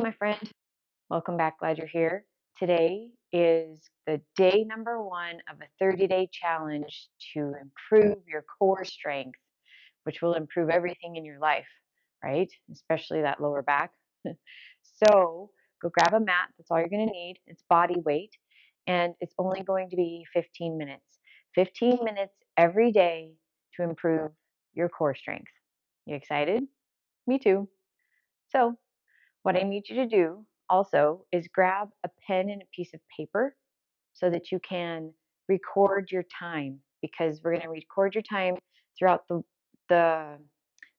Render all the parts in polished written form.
my friend. Welcome back. Glad you're here. Today is the day number 1 of a 30-day challenge to improve your core strength, which will improve everything in your life, right? Especially that lower back. So go grab a mat. That's all you're going to need. It's body weight, and it's only going to be 15 minutes. 15 minutes every day to improve your core strength. You excited? Me too. So what I need you to do also is grab a pen and a piece of paper so that you can record your time, because we're going to record your time throughout the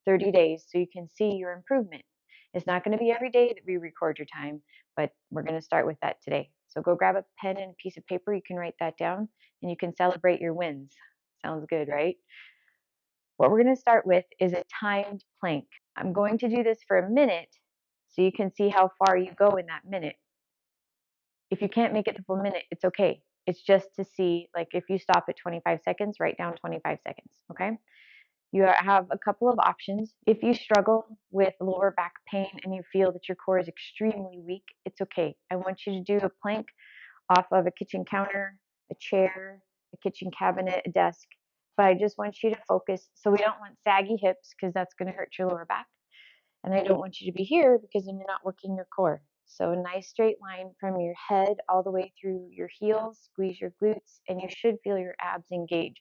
30 days so you can see your improvement. It's not going to be every day that we record your time, but we're going to start with that today. So go grab a pen and a piece of paper. You can write that down and you can celebrate your wins. Sounds good, right? What we're going to start with is a timed plank. I'm going to do this for a minute so you can see how far you go in that minute. If you can't make it the full minute, it's okay. It's just to see, like if you stop at 25 seconds, write down 25 seconds, okay? You have a couple of options. If you struggle with lower back pain and you feel that your core is extremely weak, it's okay. I want you to do a plank off of a kitchen counter, a chair, a kitchen cabinet, a desk. But I just want you to focus. So we don't want saggy hips because that's going to hurt your lower back. And I don't want you to be here because then you're not working your core. So a nice straight line from your head all the way through your heels, squeeze your glutes, and you should feel your abs engage.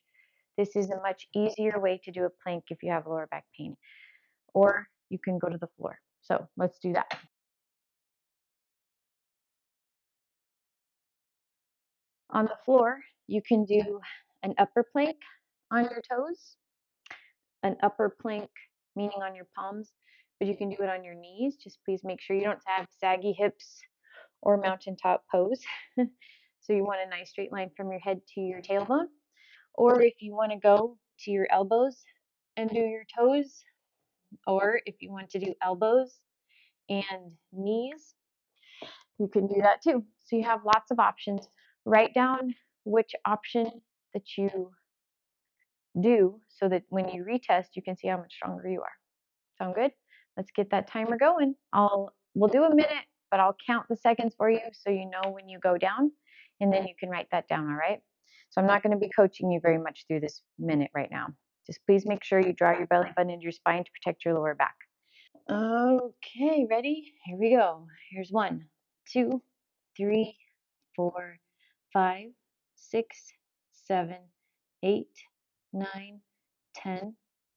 This is a much easier way to do a plank if you have lower back pain. Or you can go to the floor. So let's do that. On the floor, you can do an upper plank on your toes, an upper plank meaning on your palms, but you can do it on your knees. Just please make sure you don't have saggy hips or mountaintop pose. So you want a nice straight line from your head to your tailbone. Or if you want to go to your elbows and do your toes, or if you want to do elbows and knees, you can do that too. So you have lots of options. Write down which option that you do so that when you retest, you can see how much stronger you are. Sound good? Let's get that timer going. We'll do a minute, but I'll count the seconds for you so you know when you go down, and then you can write that down, all right? So I'm not going to be coaching you very much through this minute right now. Just please make sure you draw your belly button into your spine to protect your lower back. Okay, ready? Here we go. Here's 1, 2, 3, 4, 5, 6, 7, 8, 9, 10,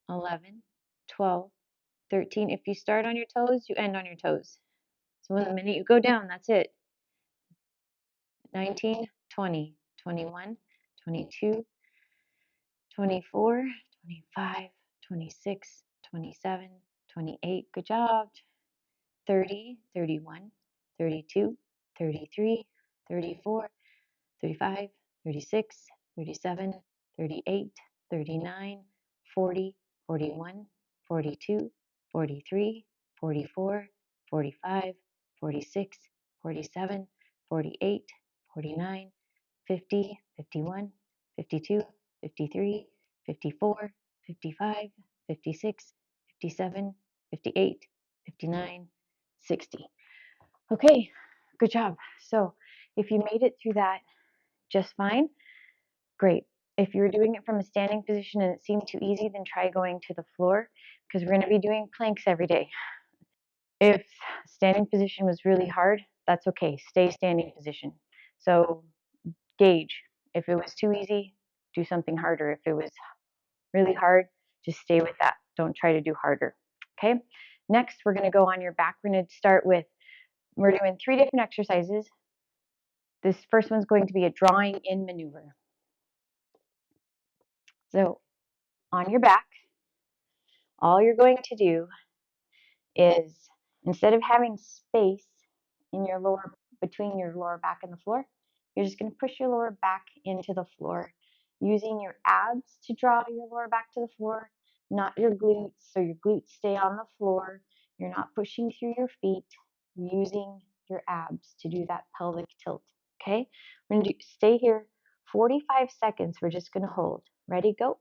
11, 12, 13. If you start on your toes, you end on your toes. So the minute you go down, that's it. 19, 20, 21, 22, 24, 25, 26, 27, 28. Good job. 30, 31, 32, 33, 34, 35, 36, 37, 38, 39, 40, 41, 42, 43, 44, 45, 46, 47, 48, 49, 50, 51, 52, 53, 54, 55, 56, 57, 58, 59, 60. Okay, good job. So if you made it through that just fine, great. If you're doing it from a standing position and it seemed too easy, then try going to the floor, because we're going to be doing planks every day. If standing position was really hard, that's okay. Stay standing position. So gauge. If it was too easy, do something harder. If it was really hard, just stay with that. Don't try to do harder. Okay? Next, we're going to go on your back. We're going to start with, we're doing 3 different exercises. This first one's going to be a drawing in maneuver. So on your back, all you're going to do is, instead of having space in your between your lower back and the floor, you're just going to push your lower back into the floor, using your abs to draw your lower back to the floor, not your glutes. So your glutes stay on the floor. You're not pushing through your feet. You're using your abs to do that pelvic tilt. Okay? We're going to stay here 45 seconds. We're just going to hold. Ready? Go.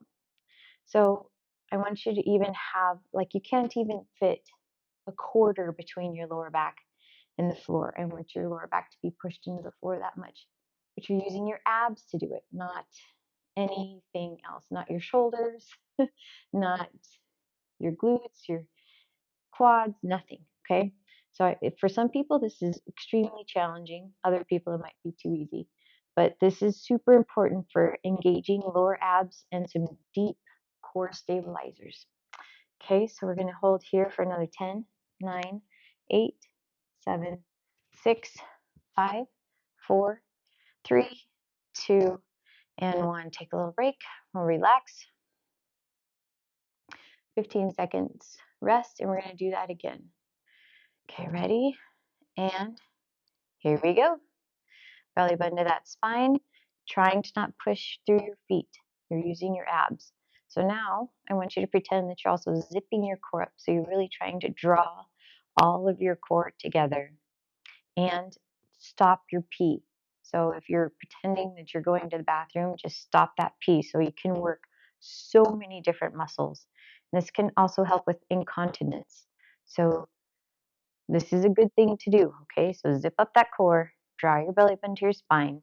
So I want you to even have, like, you can't even fit a quarter between your lower back. in the floor. I want your lower back to be pushed into the floor that much. But you're using your abs to do it, not anything else, not your shoulders, not your glutes, your quads, nothing. Okay. So for some people, this is extremely challenging. Other people, it might be too easy. But this is super important for engaging lower abs and some deep core stabilizers. Okay, so we're going to hold here for another 10, 9, 8, 7, 6, 5, 4, 3, 2, and 1. Take a little break. We'll relax. 15 seconds rest, and we're going to do that again. Okay, ready? And here we go. Belly button to that spine, trying to not push through your feet. You're using your abs. So now I want you to pretend that you're also zipping your core up. So you're really trying to draw all of your core together and stop your pee. So if you're pretending that you're going to the bathroom, just stop that pee so you can work so many different muscles. This can also help with incontinence. So this is a good thing to do, okay? So zip up that core, draw your belly button to your spine,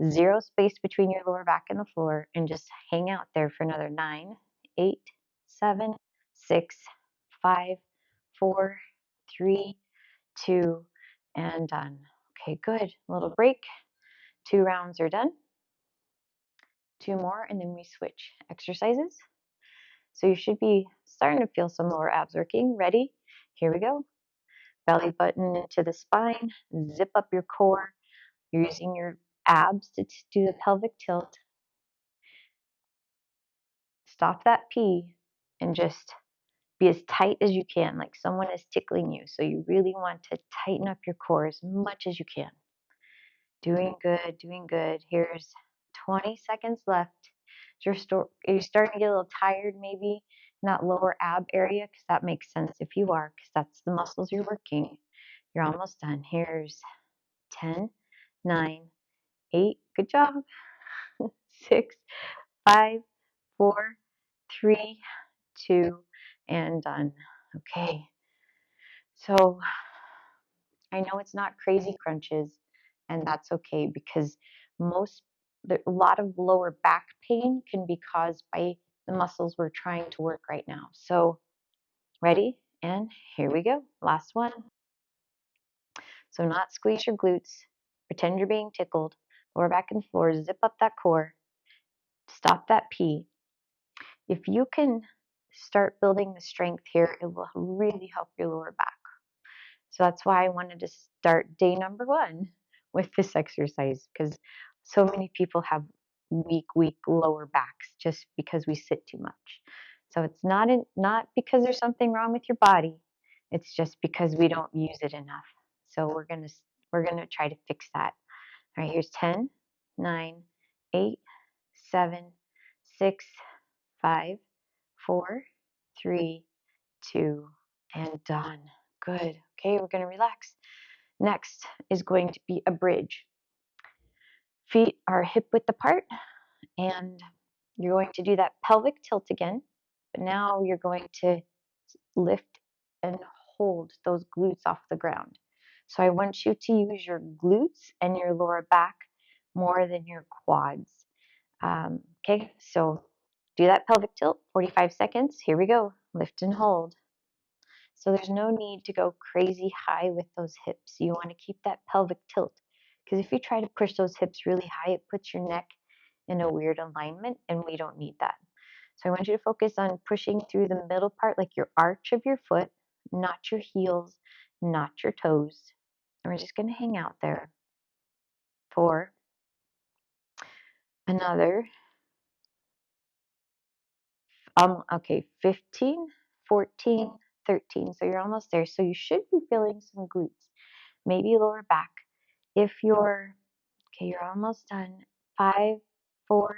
zero space between your lower back and the floor, and just hang out there for another 9, 8, 7, 6, 5, 4, 3, 2, and done. Okay, good. A little break. 2 rounds are done. 2 more, and then we switch exercises. So you should be starting to feel some lower abs working. Ready? Here we go. Belly button into the spine. Zip up your core. You're using your abs to do the pelvic tilt. Stop that pee and just be as tight as you can, like someone is tickling you. So you really want to tighten up your core as much as you can. Doing good, doing good. Here's 20 seconds left. Are you starting to get a little tired maybe in that lower ab area? Because that makes sense if you are, because that's the muscles you're working. You're almost done. Here's 10, 9, 8, good job, 6, 5, 4, 3, 2, and done. Okay. So I know it's not crazy crunches, and that's okay because a lot of lower back pain can be caused by the muscles we're trying to work right now. So, ready? And here we go. Last one. So, not squeeze your glutes, pretend you're being tickled, lower back and floor, zip up that core, stop that pee. If you can start building the strength here, it will really help your lower back. So that's why I wanted to start day number 1 with this exercise because so many people have weak lower backs just because we sit too much. So it's not because there's something wrong with your body. It's just because we don't use it enough. So we're gonna try to fix that. All right, here's 10, 9, 8, 7, 6, 5, 4, 3, 2, and done. Good. Okay, we're going to relax. Next is going to be a bridge. Feet are hip width apart, and you're going to do that pelvic tilt again, but now you're going to lift and hold those glutes off the ground. So I want you to use your glutes and your lower back more than your quads. Okay, so do that pelvic tilt, 45 seconds. Here we go. Lift and hold. So there's no need to go crazy high with those hips. You want to keep that pelvic tilt because if you try to push those hips really high, it puts your neck in a weird alignment and we don't need that. So I want you to focus on pushing through the middle part, like your arch of your foot, not your heels, not your toes. And we're just going to hang out there for another, okay, 15, 14, 13. So you're almost there. So you should be feeling some glutes, maybe lower back. If you're, okay, you're almost done. 5, 4,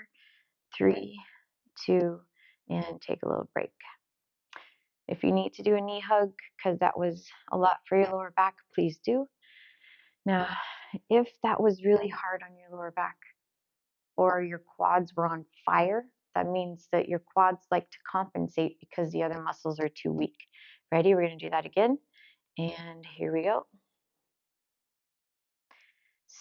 3, 2, and take a little break. If you need to do a knee hug because that was a lot for your lower back, please do. Now, if that was really hard on your lower back or your quads were on fire, that means that your quads like to compensate because the other muscles are too weak. Ready? We're going to do that again. And here we go.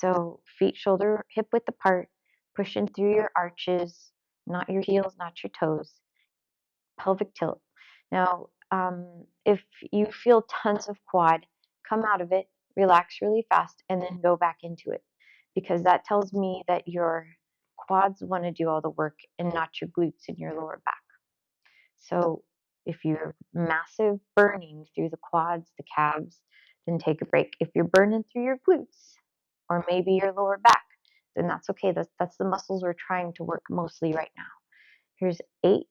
So feet shoulder hip width apart, pushing through your arches, not your heels, not your toes. Pelvic tilt. Now, if you feel tons of quad, come out of it, relax really fast, and then go back into it, because that tells me that your quads want to do all the work and not your glutes and your lower back. So if you're massive burning through the quads, the calves, then take a break. If you're burning through your glutes or maybe your lower back, then that's okay. That's the muscles we're trying to work mostly right now. Here's 8,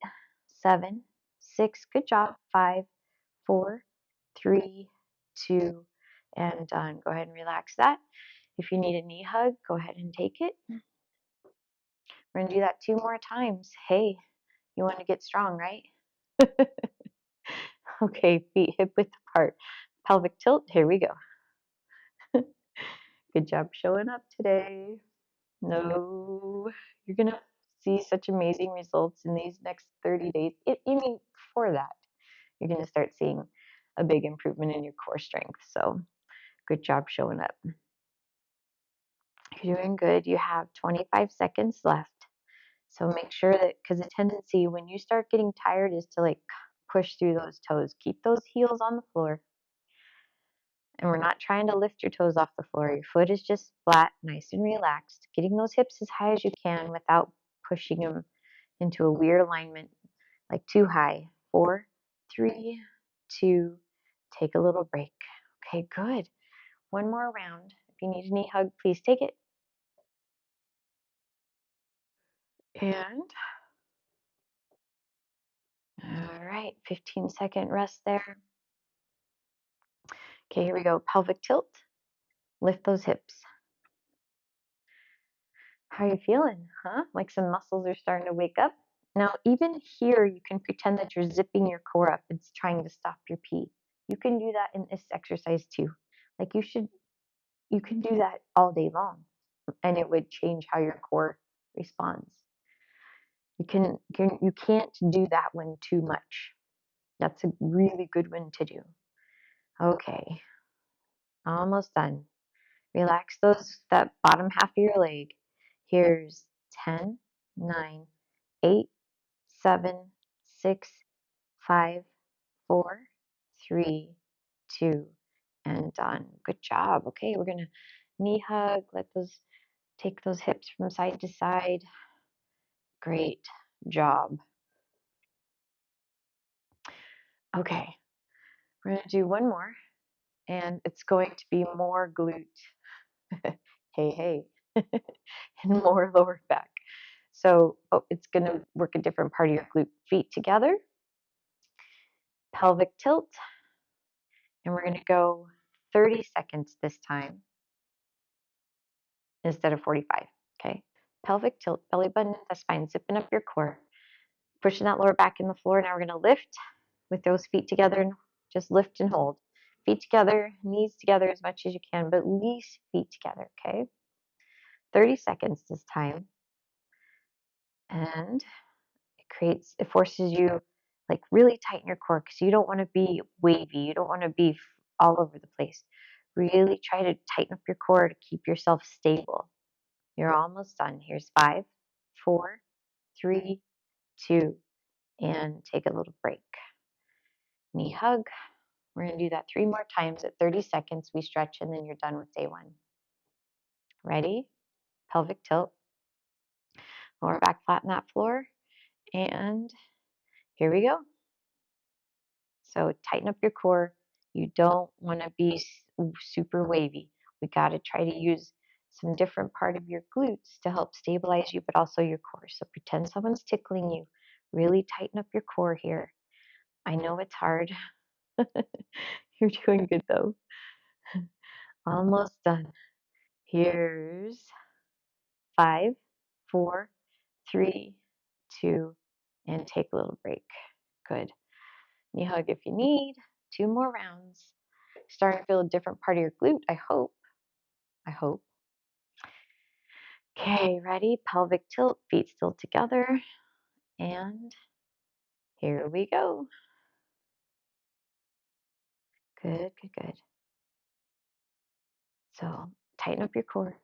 7, 6. Good job. 5, 4, 3, 2, and done. Go ahead and relax that. If you need a knee hug, go ahead and take it. We're going to do that 2 more times. Hey, you want to get strong, right? Okay, feet hip width apart. Pelvic tilt. Here we go. Good job showing up today. No, you're going to see such amazing results in these next 30 days. Even before that, you're going to start seeing a big improvement in your core strength. So good job showing up. You're doing good. You have 25 seconds left. So make sure that, because the tendency when you start getting tired is to like push through those toes. Keep those heels on the floor. And we're not trying to lift your toes off the floor. Your foot is just flat, nice and relaxed. Getting those hips as high as you can without pushing them into a weird alignment, like too high. 4, 3, 2, take a little break. Okay, good. One more round. If you need a knee hug, please take it. And all right, 15-second rest there. Okay, here we go. Pelvic tilt. Lift those hips. How are you feeling? Huh? Like some muscles are starting to wake up? Now, even here, you can pretend that you're zipping your core up and trying to stop your pee. You can do that in this exercise too. Like you can do that all day long, and it would change how your core responds. You can't do that one too much. That's a really good one to do. Okay, almost done. Relax that bottom half of your leg. Here's 10, 9, 8, 7, 6, 5, 4, 3, 2, and done. Good job. Okay, we're gonna knee hug. Take those hips from side to side. Great job. Okay, we're gonna do one more, and it's going to be more glute. Hey, hey, and more lower back. So it's going to work a different part of your glute. Feet together, pelvic tilt, and we're going to go 30 seconds this time instead of 45. Okay, pelvic tilt, belly button, the spine, zipping up your core, pushing that lower back in the floor. Now we're going to lift with those feet together and just lift and hold. Feet together, knees together as much as you can, but at least feet together. Okay, 30 seconds this time. And it forces you like really tighten your core because you don't want to be wavy. You don't want to be all over the place. Really try to tighten up your core to keep yourself stable. You're almost done. Here's 5, 4, 3, 2, and take a little break. Knee hug. We're going to do that 3 more times at 30 seconds. We stretch and then you're done with day 1. Ready? Pelvic tilt. Lower back flat in that floor. And here we go. So tighten up your core. You don't want to be super wavy. We got to try to use some different part of your glutes to help stabilize you, but also your core. So pretend someone's tickling you. Really tighten up your core here. I know it's hard. You're doing good though. Almost done. Here's 5, 4, 3, 2, and take a little break. Good. Knee hug if you need. 2 more rounds. Starting to feel a different part of your glute, I hope. I hope. Okay, ready? Pelvic tilt, feet still together. And here we go. Good, good, good. So tighten up your core.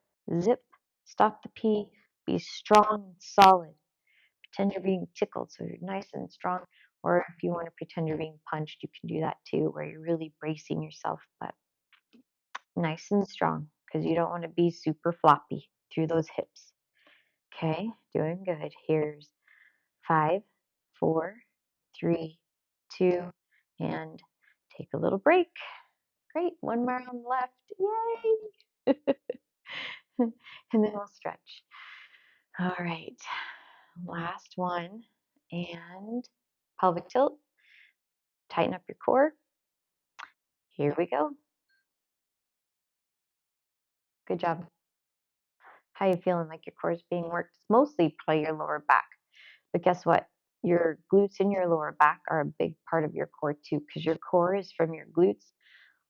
Zip. Stop the pee. Be strong and solid. Pretend you're being tickled so you're nice and strong. Or if you want to pretend you're being punched, you can do that too, where you're really bracing yourself, but nice and strong because you don't want to be super floppy through those hips. Okay, doing good. Here's 5, 4, 3, 2, and take a little break. Great, one more round left. Yay! And then we'll stretch. All right, last one. And pelvic tilt. Tighten up your core. Here we go. Good job. How you feeling? Like your core is being worked? It's mostly probably your lower back. But guess what? Your glutes and your lower back are a big part of your core too, because your core is from your glutes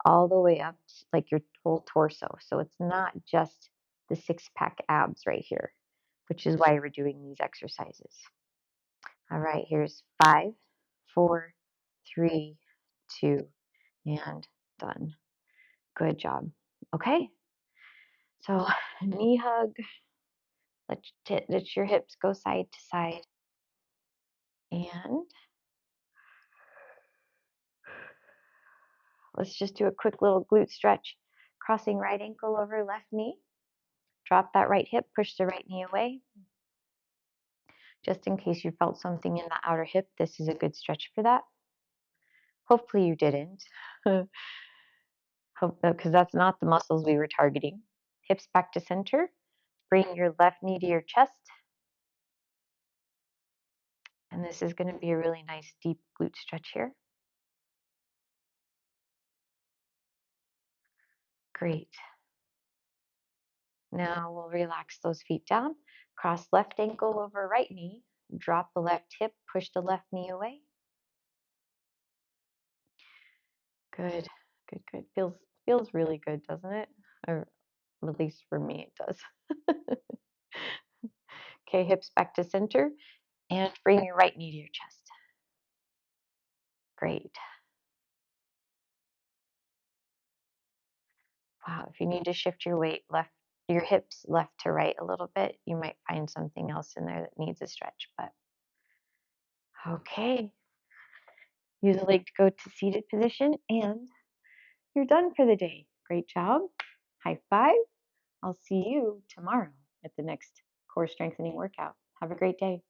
all the way up to, like, your whole torso. So it's not just the six-pack abs right here, which is why we're doing these exercises. All right, here's 5, 4, 3, 2, and done. Good job. Okay, so knee hug. Let your hips go side to side. And let's just do a quick little glute stretch. Crossing right ankle over left knee. Drop that right hip, push the right knee away. Just in case you felt something in the outer hip, this is a good stretch for that. Hopefully you didn't, because that's not the muscles we were targeting. Hips back to center. Bring your left knee to your chest. And this is going to be a really nice deep glute stretch here. Great. Now we'll relax those feet down. Cross left ankle over right knee. Drop the left hip, push the left knee away. Good, good, good. Feels really good, doesn't it? Or at least for me it does. Okay, hips back to center and bring your right knee to your chest. Great. Wow, if you need to shift your weight your hips left to right a little bit, you might find something else in there that needs a stretch, but okay. Use a leg to go to seated position, and you're done for the day. Great job. High five. I'll see you tomorrow at the next core strengthening workout. Have a great day.